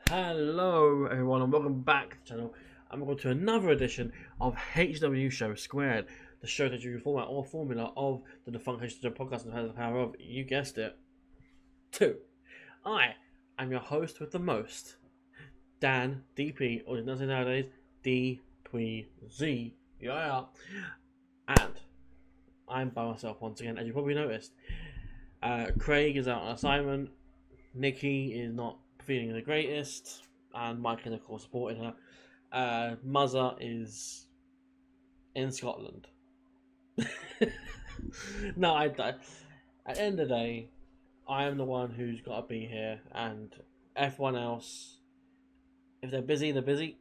Hello everyone and welcome back to the channel. I'm going to another edition of HCW Show Squared, the show that you format or formula of the defunct HCW podcast and has the power of, you guessed it, 2. I am your host with the most, Dan DP, or as nowadays, DpuizY. Yeah. And I'm by myself once again, as you probably noticed. Craig is out on assignment. Nikki is not feeling the greatest, and Mike is of course supporting her. Muzza is in Scotland. No, at the end of the day, I am the one who's got to be here, and everyone else, if they're busy, they're busy,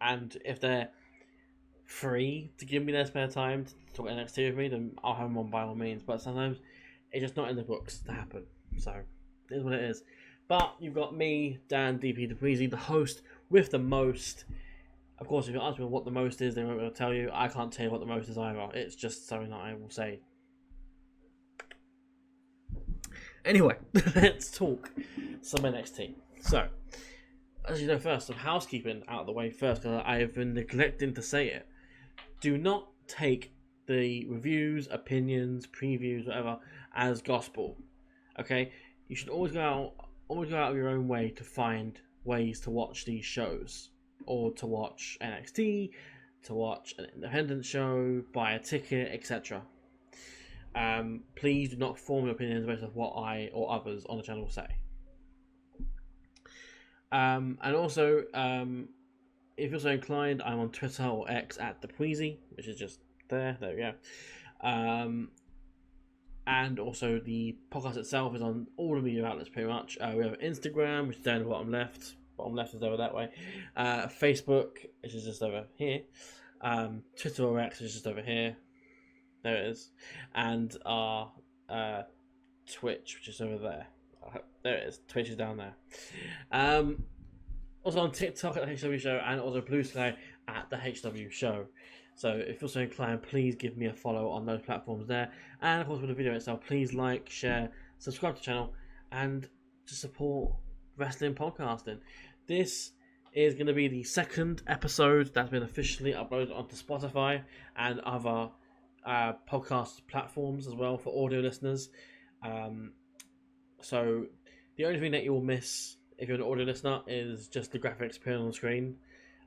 and if they're free to give me their spare time to talk NXT with me, then I'll have them on by all means. But sometimes it's just not in the books to happen, so it is what it is. But you've got me, Dan DpuizY, the host with the most. Of course, if you ask me what the most is, then I'm going to tell you. I can't tell you what the most is either. It's just something that I will say. Anyway, let's talk some NXT. So, as you know, first, some housekeeping out of the way first, because I have been neglecting to say it. Do not take the reviews, opinions, previews, whatever, as gospel. Okay? You should always go out of your own way to find ways to watch these shows, or to watch NXT, to watch an independent show, buy a ticket, etc. Please do not form your opinions based on what I or others on the channel say. And also, if you're so inclined, I'm on Twitter or X at DpuizY, which is just there. There we go. And also the podcast itself is on all the media outlets pretty much. We have Instagram, which is down the bottom left. Bottom left is over that way. Facebook, which is just over here. Twitter or X, which is just over here. There it is. And our Twitch, which is over there. There it is. Twitch is down there. Also on TikTok at the HCW Show, and also Blue Sky at the HCW Show. So if you're so inclined, please give me a follow on those platforms there. And of course with the video itself, please like, share, subscribe to the channel, and to support wrestling podcasting. This is going to be the second episode that's been officially uploaded onto Spotify and other podcast platforms as well for audio listeners. So the only thing that you will miss if you're an audio listener is just the graphics appearing on the screen.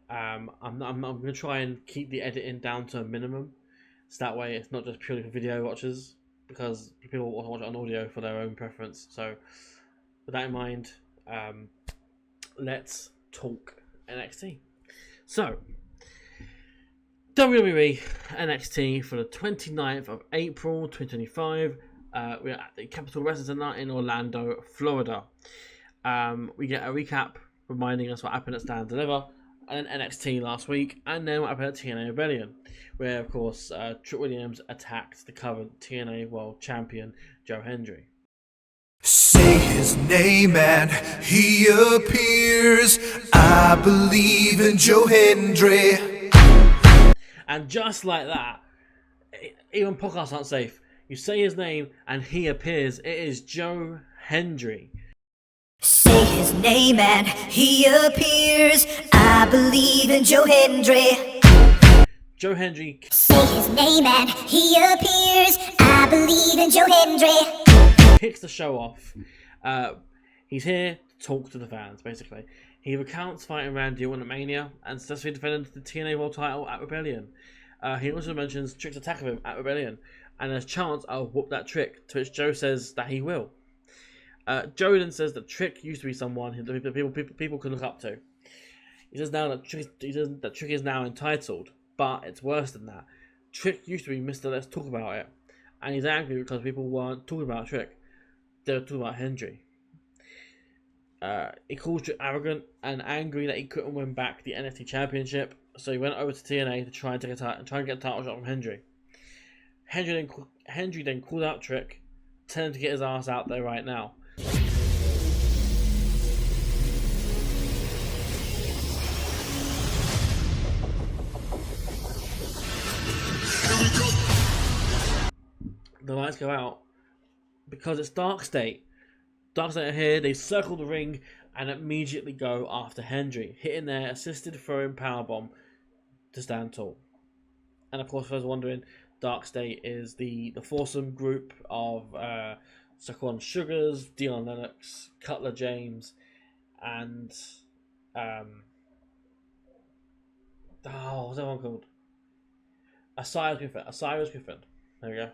I'm going to try and keep the editing down to a minimum, so that way it's not just purely for video watchers, because people want to watch it on audio for their own preference. So with that in mind, let's talk NXT. So WWE NXT for the 29th of April 2025. We're at the Capitol Wrestling Center in Orlando, Florida. We get a recap reminding us what happened at Stand and Deliver, and then NXT last week, and then what happened at TNA Rebellion, where of course Trick Williams attacked the current TNA World Champion Joe Hendry. Say his name and he appears. I believe in Joe Hendry. And just like that, even podcasts aren't safe. You say his name and he appears. It is Joe Hendry. Say his name and he appears. I believe in Joe Hendry. Joe Hendry. Say his name and he appears. I believe in Joe Hendry. Kicks the show off. He's here to talk to the fans, basically. He recounts fighting Randy Orton at Mania and successfully defended the TNA World title at Rebellion. He also mentions Trick's attack of him at Rebellion, and there's a chance I'll whoop that Trick, to which Joe says that he will. Joe then says that Trick used to be someone that people can look up to. He says now that Trick is now entitled, but it's worse than that. Trick used to be Mr. Let's Talk About It, and he's angry because people weren't talking about Trick. They were talking about Hendry. He calls Trick arrogant and angry that he couldn't win back the NXT Championship, so he went over to TNA to try and get a title shot from Hendry. Hendry then called out Trick, telling him to get his ass out there right now. The lights go out because it's Dark State. Dark State are here. They circle the ring and immediately go after Hendry, hitting their assisted throwing powerbomb to stand tall. And of course, for those wondering, Dark State is the foursome group of Saquon Sugars, Dion Lennox, Cutler James, and what's that one called? Osiris Griffin. There we go.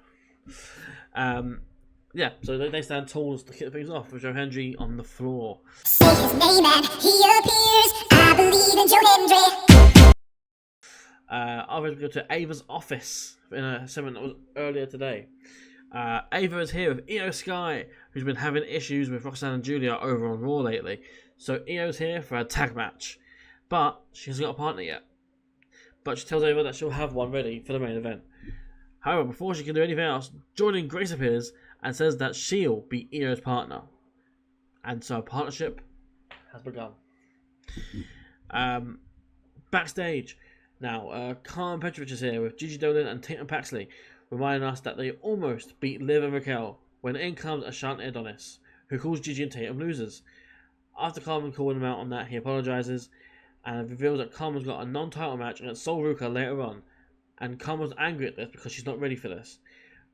Yeah, so they stand tall to kick things off with Joe Hendry on the floor. Say his name and he appears. I believe in Joe Hendry. I'll go to Ava's office in a segment that was earlier today. Ava is here with IYO SKY, who's been having issues with Roxanne and Julia over on Raw lately. So IYO's here for a tag match, but she hasn't got a partner yet. But she tells Ava that she'll have one ready for the main event. However, before she can do anything else, Jordan Grace appears and says that she'll be IYO's partner. And so a partnership has begun. Backstage. Now, Carmen Petrovich is here with Gigi Dolan and Tatum Paxley, reminding us that they almost beat Liv and Raquel when in comes Ashante Adonis, who calls Gigi and Tatum losers. After Carmen calling him out on that, he apologises and reveals that Carmen's got a non-title match against Sol Ruka later on, and Carmen's angry at this because she's not ready for this.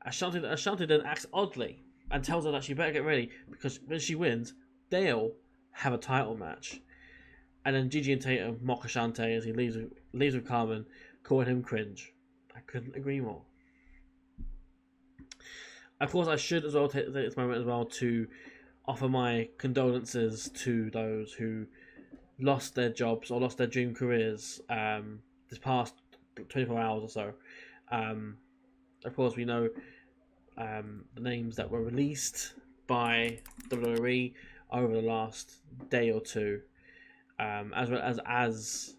Ashante then acts oddly and tells her that she better get ready because when she wins, they'll have a title match. And then Gigi and Tatum mock Ashante as he leaves with Carmen, calling him cringe. I couldn't agree more. Of course, I should as well take this moment as well to offer my condolences to those who lost their jobs or lost their dream careers this past 24 hours or so. Of course, we know the names that were released by WWE over the last day or two, as well as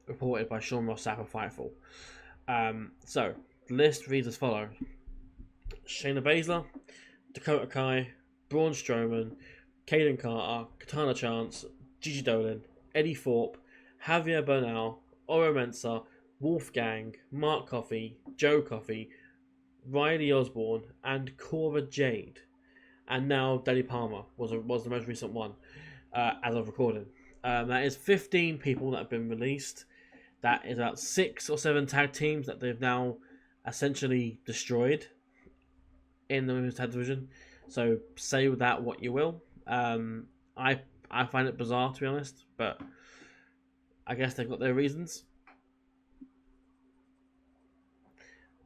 reported by Sean Ross Sapp of Fightful. So, the list reads as follows. Shayna Baszler, Dakota Kai, Braun Strowman, Kaden Carter, Katana Chance, Gigi Dolan, Eddie Thorpe, Javier Bernal, Oro Mensah, Wolfgang, Mark Coffey, Joe Coffey, Riley Osborne, and Cora Jade. And now Daddy Palmer was the most recent one as of recording. That is 15 people that have been released. That is about 6 or 7 tag teams that they've now essentially destroyed in the women's tag division. So say that what you will. I find it bizarre, to be honest, but I guess they've got their reasons.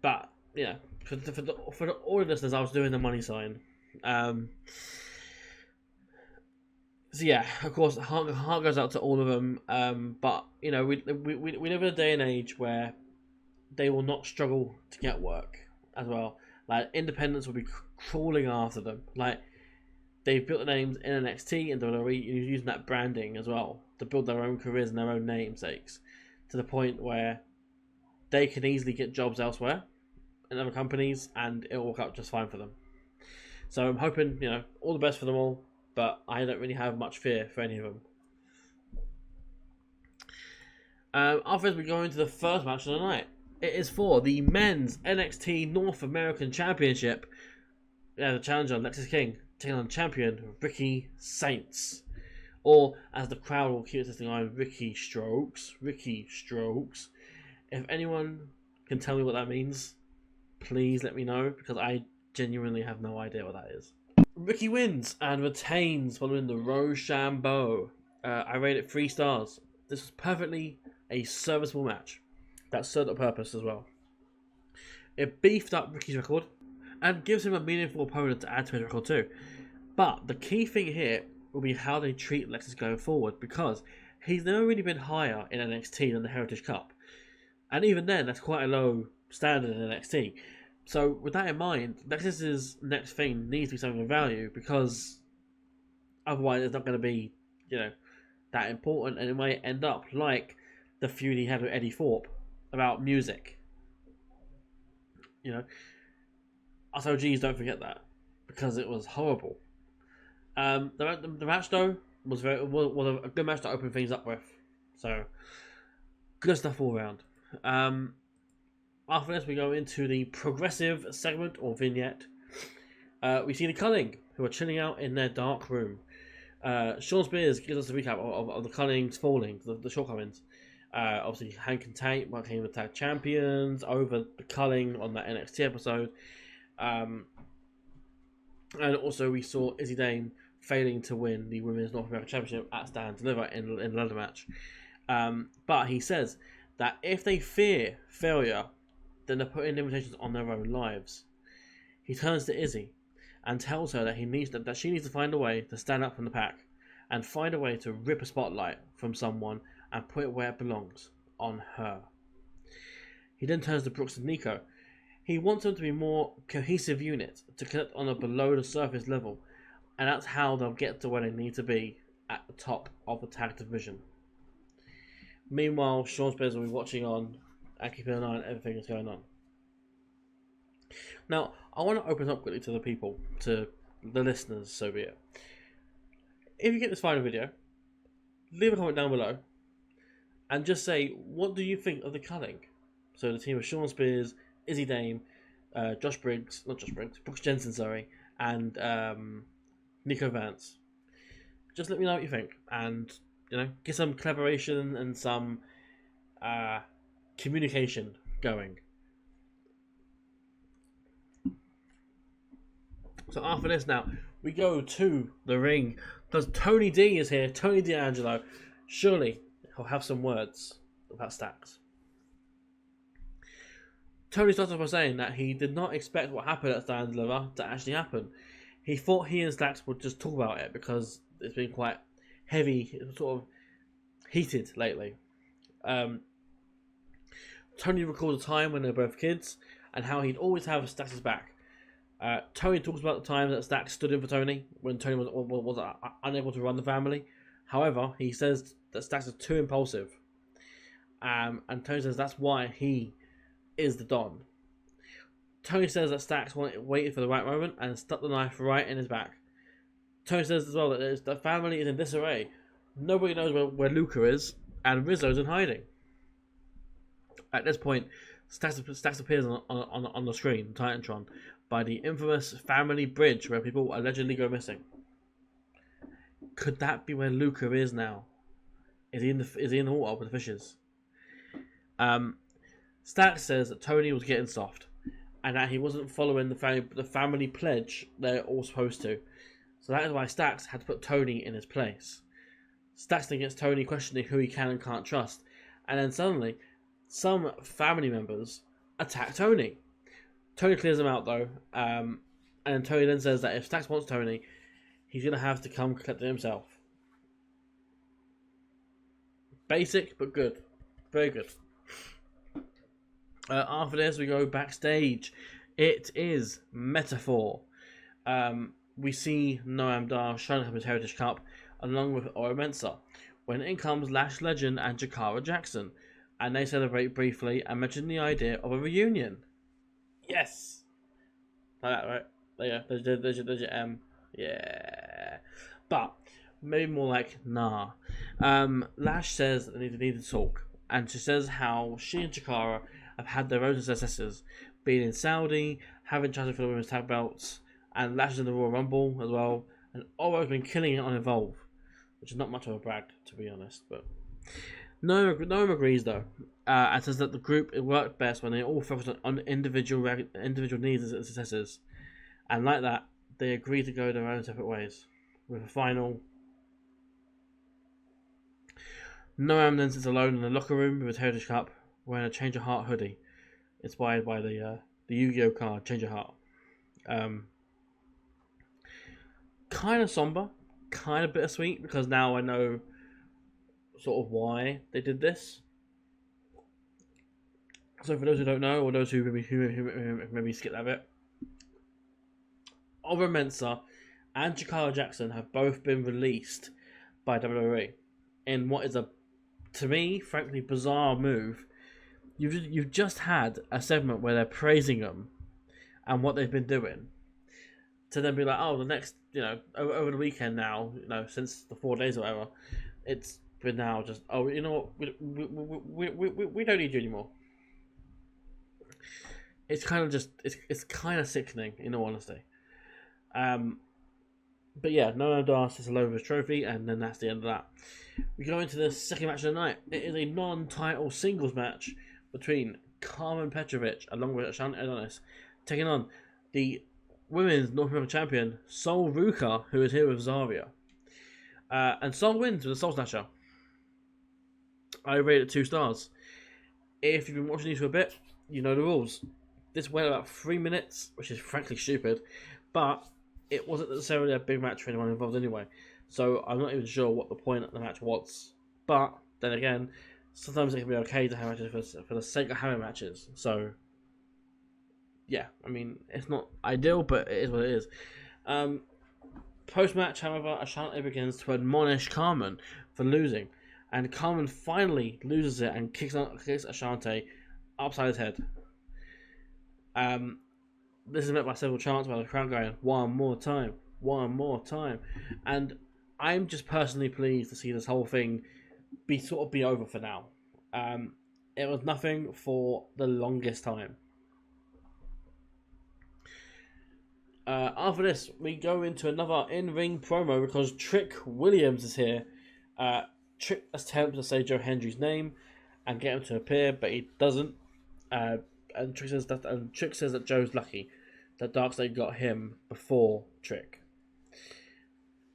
But yeah, for the all of listeners, I was doing the money sign. So yeah, of course, heart goes out to all of them. But you know, we live in a day and age where they will not struggle to get work as well. Like independents will be crawling after them. Like they've built their names in NXT and WWE, using that branding as well to build their own careers and their own namesakes, to the point where they can easily get jobs elsewhere in other companies, and it'll work out just fine for them. So I'm hoping, you know, all the best for them all, but I don't really have much fear for any of them. After we go into the first match of the night, it is for the men's NXT North American Championship. The challenger Lexis King taking on champion Ricky Saints, or as the crowd will keep insisting on, Ricky Strokes. Ricky Strokes. If anyone can tell me what that means, please let me know, because I genuinely have no idea what that is. Ricky wins and retains following the Rochambeau. I rate it 3 stars. This was perfectly a serviceable match that served a purpose as well. It beefed up Ricky's record and gives him a meaningful opponent to add to his record too. But the key thing here will be how they treat Lexis going forward, because he's never really been higher in NXT than the Heritage Cup. And even then, that's quite a low standard in NXT. So with that in mind, Lexis's next thing needs to be something of value, because otherwise it's not going to be, you know, that important, and it might end up like the feud he had with Eddie Thorpe about music. You know, us OGs don't forget that, because it was horrible. The match though was a good match to open things up with, so good stuff all around. After this, we go into the progressive segment or vignette. We see the Culling, who are chilling out in their dark room. Sean Spears gives us a recap of the Cullings falling, the shortcomings. Obviously, Hank and Tate became the tag champions over the Culling on that NXT episode. And also, we saw Izzy Dame failing to win the Women's North American Championship at Stand and Deliver in the ladder match. But he says that if they fear failure, then they're putting limitations on their own lives. He turns to Izzy and tells her that she needs to find a way to stand up from the pack and find a way to rip a spotlight from someone and put it where it belongs, on her. He then turns to Brooks and Nico. He wants them to be more cohesive unit, to connect on a below the surface level, and that's how they'll get to where they need to be at the top of the tag division. Meanwhile, Sean Spears will be watching on and keeping an eye on everything that's going on. Now, I want to open up quickly to the people, to the listeners, so be it. If you get this final video, leave a comment down below and just say, what do you think of the Culling? So the team of Sean Spears, Izzy Dame, Brooks Jensen, and Nico Vance. Just let me know what you think, and get some collaboration and some communication going. So after this, now we go to the ring. Because Tony D is here, Tony D'Angelo. Surely he'll have some words about Stacks. Tony starts off by saying that he did not expect what happened at Stand and Deliver to actually happen. He thought he and Stacks would just talk about it because it's been quite heavy, sort of heated lately. Tony recalls a time when they were both kids and how he'd always have Stacks' back. Tony talks about the time that Stacks stood in for Tony when Tony was unable to run the family. However, he says that Stacks is too impulsive. And Tony says that's why he is the Don. Tony says that Stacks waited for the right moment and stuck the knife right in his back. Tony says as well that the family is in disarray. Nobody knows where Luca is, and Rizzo's in hiding. At this point, Stacks appears on the screen, Titantron, by the infamous family bridge where people allegedly go missing. Could that be where Luca is now? Is he in the water with the fishes? Stacks says that Tony was getting soft, and that he wasn't following the family pledge they're all supposed to. So that is why Stacks had to put Tony in his place. Stacks then gets Tony questioning who he can and can't trust, and then suddenly, some family members attack Tony. Tony clears them out though, and Tony then says that if Stacks wants Tony, he's going to have to come collect it himself. Basic, but good. Very good. After this, we go backstage. It is Metaphor. We see Noam Dar shining up his Heritage Cup along with Oro Mensah, when in comes Lash Legend and Jakara Jackson, and they celebrate briefly and mention the idea of a reunion. Yes! Like that, right? There you go. There's your M. Yeah. But, maybe more like, nah. Lash says that they need to talk, and she says how she and Chikara have had their own successes, being in Saudi, having challenges for the women's tag belts, and Lash is in the Royal Rumble as well, and Oro's been killing it on Evolve, which is not much of a brag, to be honest, but... No one agrees though, and says that the group worked best when they all focused on individual needs and successes, and like that, they agree to go their own separate ways. With a final, Noam then sits alone in the locker room with his Heritage Cup, wearing a Change of Heart hoodie, inspired by the Yu-Gi-Oh card Change of Heart. Kind of somber, kind of bittersweet, because now I know sort of why they did this. So for those who don't know, or those who maybe skip that bit, Oro Mensah and Jakara Jackson have both been released by WWE in what is to me, frankly, bizarre move. You've just had a segment where they're praising them and what they've been doing, to then be like, oh, the next, over the weekend now, since the 4 days or whatever, it's been now just, oh, you know what, we don't need you anymore. It's kind of just, it's kind of sickening, in all honesty. But yeah, no Das is alone with his trophy, and then that's the end of that. We go into the second match of the night. It is a non-title singles match between Carmen Petrovic along with Ashanti Adonis, taking on the women's North American champion Sol Ruka, who is here with Zarya. And Sol wins with a Soul Snatcher. I rate it 2 stars. If you've been watching these for a bit, you know the rules. This went about 3 minutes, which is frankly stupid, but it wasn't necessarily a big match for anyone involved anyway. So I'm not even sure what the point of the match was. But then again, sometimes it can be okay to have matches for the sake of having matches. So yeah, I mean, it's not ideal, but it is what it is. Post-match, however, Ashanti begins to admonish Carmen for losing, and Carmen finally loses it and kicks Ashanti upside his head. This is met by several chants by the crowd going, one more time, and I'm just personally pleased to see this whole thing be over for now. It was nothing for the longest time. After this, we go into another in-ring promo because Trick Williams is here. Trick attempts to say Joe Hendry's name and get him to appear, but he doesn't. And Trick says that Joe's lucky that Darkseid got him before Trick.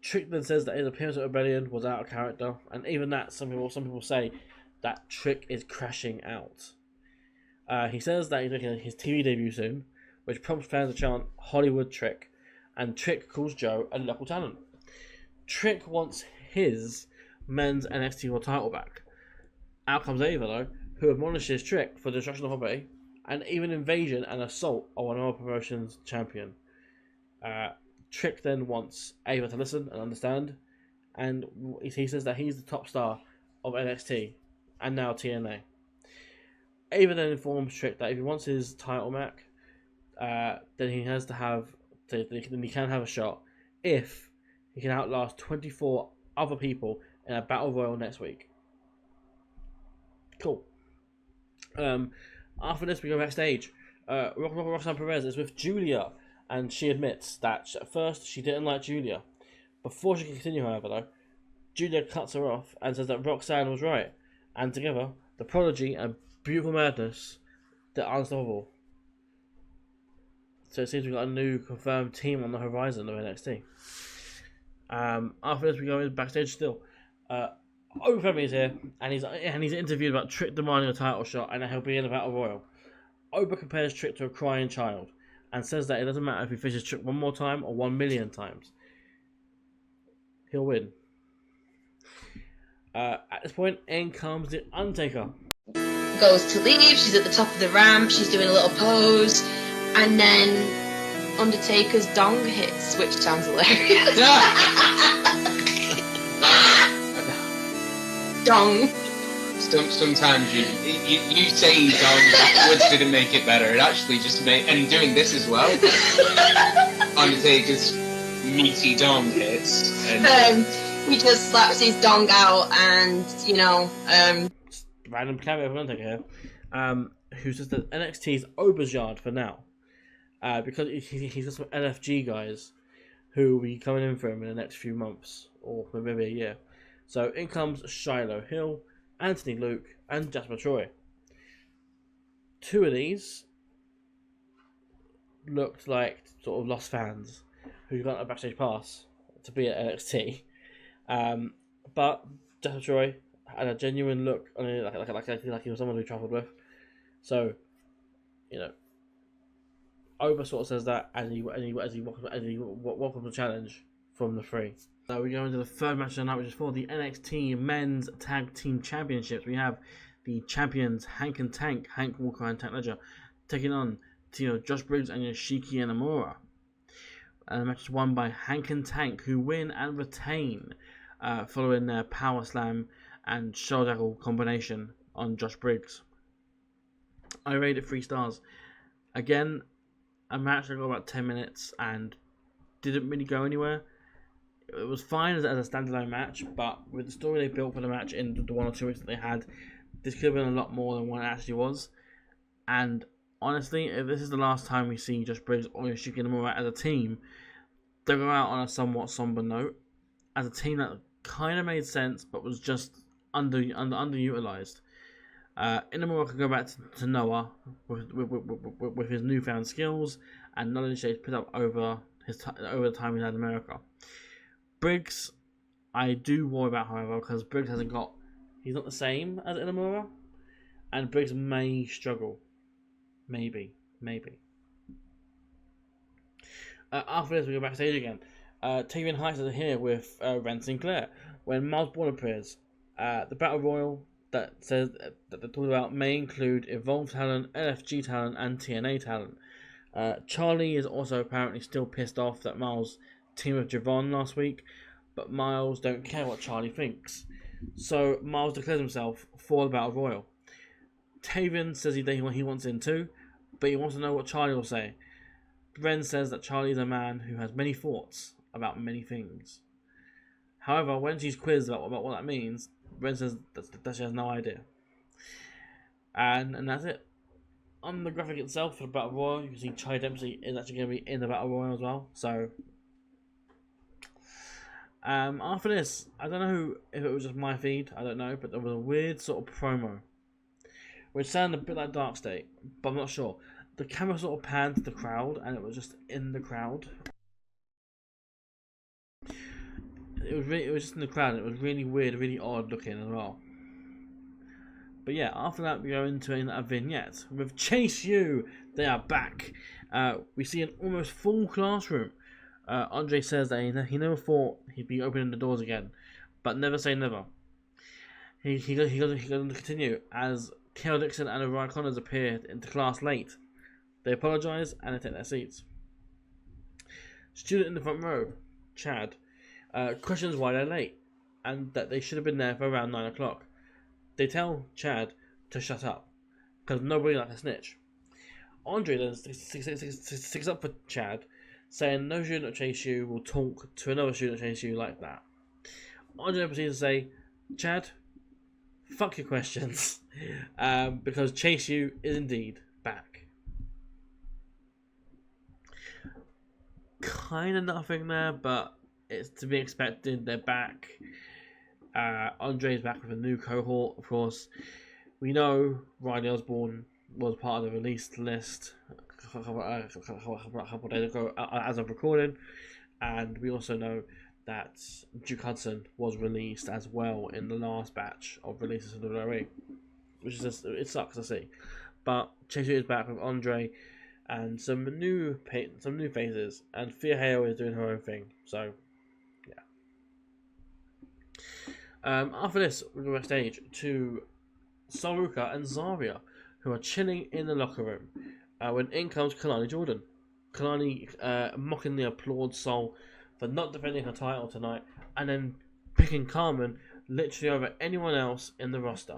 Trick then says that his appearance at Rebellion was out of character, and even that, some people say that Trick is crashing out. He says that he's making his TV debut soon, which prompts fans to chant Hollywood Trick, and Trick calls Joe a local talent. Trick wants his men's NXT World title back. Out comes Ava, though, who admonishes Trick for destruction of property, and even invasion and assault of one of our promotion's champion. Trick then wants Ava to listen and understand, and he says that he's the top star of NXT, and now TNA. Ava then informs Trick that if he wants his title back, then he has to have, then he can have a shot if he can outlast 24 other people in a battle royal next week. Cool. After this, we go backstage. Roxanne Perez is with Julia, and she admits that at first she didn't like Julia. Before she can continue, however, though, Julia cuts her off and says that Roxanne was right, and together, the Prodigy and Beautiful Madness, they're unstoppable. So it seems we've got a new confirmed team on the horizon of NXT. After this, we go in backstage still. Oprah is here, and he's interviewed about Trick demanding a title shot, and he'll be in a battle royal. Oprah compares Trick to a crying child, and says that it doesn't matter if he fishes Trick 1 more time or 1 million times. He'll win. At this point, in comes the Undertaker. Goes to leave, she's at the top of the ramp, she's doing a little pose, and then Undertaker's dong hits, which sounds hilarious. Dong. Sometimes you saying dong words didn't make it better. It actually just made, and doing this as well. Undertaker's meaty dong hits. And He just slaps his dong out, and random cameo of Undertaker here, who says that NXT's Oprah's yard for now, because he's got some LFG guys who will be coming in for him in the next few months or maybe a year. So in comes Shiloh Hill, Anthony Luke, and Jasper Troy. 2 of these looked like sort of lost fans who got a backstage pass to be at NXT. But Jasper Troy had a genuine look on it, like he was someone who travelled with. So, Oprah sort of says that as he welcomes the challenge from the 3. So we go into the third match of the night, which is for the NXT Men's Tag Team Championships. We have the champions Hank and Tank, Hank Walker and Tank Ledger, taking on Josh Briggs and Yoshiki Inamura. And the match is won by Hank and Tank, who win and retain following their power slam and shoulder tackle combination on Josh Briggs. I rate it 3 stars. Again, a match that got about 10 minutes and didn't really go anywhere. It was fine as a standalone match, but with the story they built for the match in the 1 or 2 weeks that they had, this could have been a lot more than what it actually was. And honestly, if this is the last time we see Josh Briggs or Yoshiki Inamura as a team, they go out on a somewhat somber note as a team that kind of made sense but was just underutilized. Inamura can go back to Noah with his newfound skills and knowledge he's put up over the time he's had in America. Briggs, I do worry about, however, because Briggs he's not the same as Inamura, and Briggs may struggle. Maybe. After this, we go backstage again. TV and Heights are here with Ren Sinclair when Miles Bourne appears. The Battle Royal that says that they're talking about may include Evolve talent, LFG talent, and TNA talent. Charlie is also apparently still pissed off that Miles teamed with Javon last week, but Miles don't care what Charlie thinks. So Miles declares himself for the Battle Royal. Tavian says he wants in too, but he wants to know what Charlie will say. Ren says that Charlie is a man who has many thoughts about many things. However, when she's quizzed about what that means, Ren says that she has no idea. And that's it. On the graphic itself for the Battle Royal, you can see Charlie Dempsey is actually going to be in the Battle Royal as well. So, after this, I don't know if it was just my feed, I don't know, but there was a weird sort of promo, which sounded a bit like Dark State, but I'm not sure. The camera sort of panned to the crowd, and it was just in the crowd. It was just in the crowd, and it was really weird, really odd looking as well. But yeah, after that we go into a vignette with Chase U. They are back. We see an almost full classroom. Andre says that he never thought he'd be opening the doors again, but never say never. He goes to continue as Kale Dixon and Orion Connors appeared into class late. They apologise and they take their seats. Student in the front row, Chad, questions why they're late and that they should have been there for around 9 o'clock. They tell Chad to shut up because nobody likes a snitch. Andre then sticks up for Chad, saying no student at Chase U will talk to another student at Chase U like that. Andre proceeds to say, Chad, fuck your questions, because Chase U is indeed back. Kind of nothing there, but it's to be expected. They're back. Andre's back with a new cohort, of course. We know Riley Osborne was part of the released list a couple of days ago as of recording, and we also know that Duke Hudson was released as well in the last batch of releases of the WWE, which is just, it sucks to see. But Chase U is back with Andre and some new faces, and Thea Hale is doing her own thing. So yeah. After this, we go backstage to Saruka and Zarya, who are chilling in the locker room when in comes Kalani Jordan. Kalani mockingly applauds Sol for not defending her title tonight, and then picking Carmen literally over anyone else in the roster.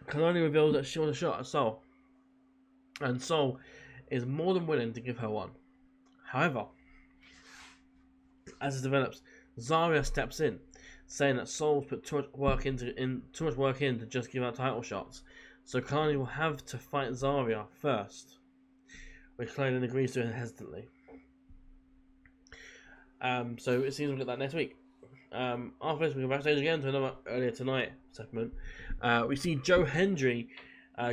Kalani reveals that she wants a shot at Sol, and Sol is more than willing to give her one. However, as it develops, Zarya steps in, saying that Sol's put too much work in to just give out title shots, so Kalani will have to fight Zarya first, which Kalani agrees to hesitantly. So it seems we'll get that next week. After this, we go backstage again to another earlier tonight segment. We see Joe Hendry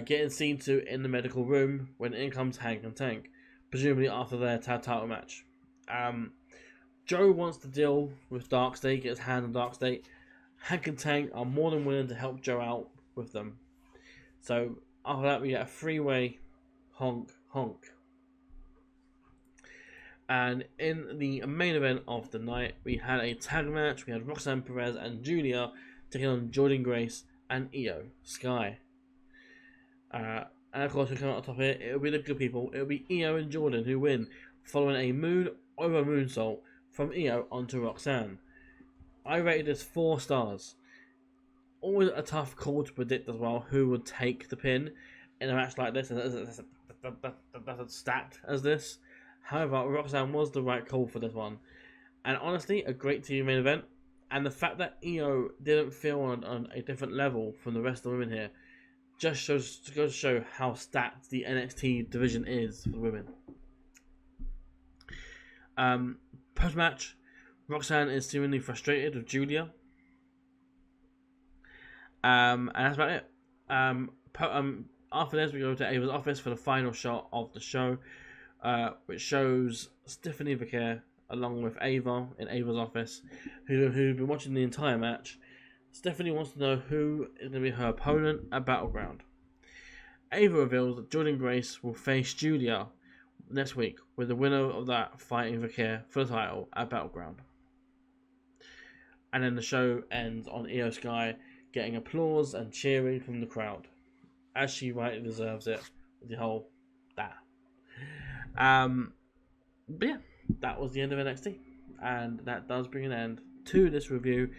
getting seen to in the medical room when in comes Hank and Tank, presumably after their tag title match. Joe wants to deal with Dark State, get his hand on Dark State. Hank and Tank are more than willing to help Joe out with them. So after that, we get a three-way honk. And in the main event of the night, we had a tag match. We had Roxanne Perez and Julia taking on Jordan Grace and IYO SKY. And of course, we come out on top here. It'll be the good people. It'll be IYO and Jordan who win, following a moonsault from IYO onto Roxanne. I rated this 4 stars. Always a tough call to predict as well who would take the pin in a match like this, that's as stacked as this. However, Roxanne was the right call for this one, and honestly, a great TV main event. And the fact that IYO didn't feel on a different level from the rest of the women here just goes to show how stacked the NXT division is for the women. Post match, Roxanne is seemingly frustrated with Julia. And that's about it. After this, we go to Ava's office for the final shot of the show, which shows Stephanie Vicaire along with Ava in Ava's office, who've been watching the entire match. Stephanie wants to know who is going to be her opponent at Battleground. Ava reveals that Jordan Grace will face Julia next week, with the winner of that fighting Vicaire for the title at Battleground. And then the show ends on IYO SKY getting applause and cheering from the crowd, as she rightly deserves it, with the whole that. But yeah, that was the end of NXT, and that does bring an end to this review.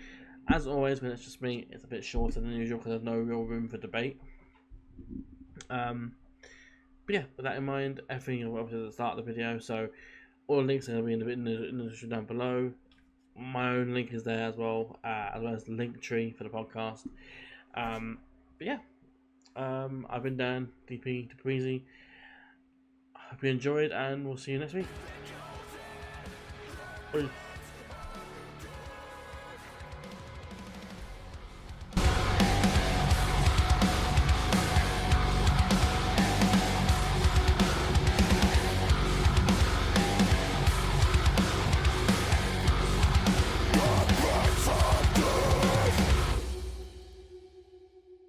As always, when it's just me, it's a bit shorter than usual because there's no real room for debate. But yeah, with that in mind, everything was obviously at the start of the video, so all the links are going to be in the description down below. My own link is there as well as the link tree for the podcast. But yeah, I've been Dan, DpuizY. Hope you enjoyed, and we'll see you next week. Bye.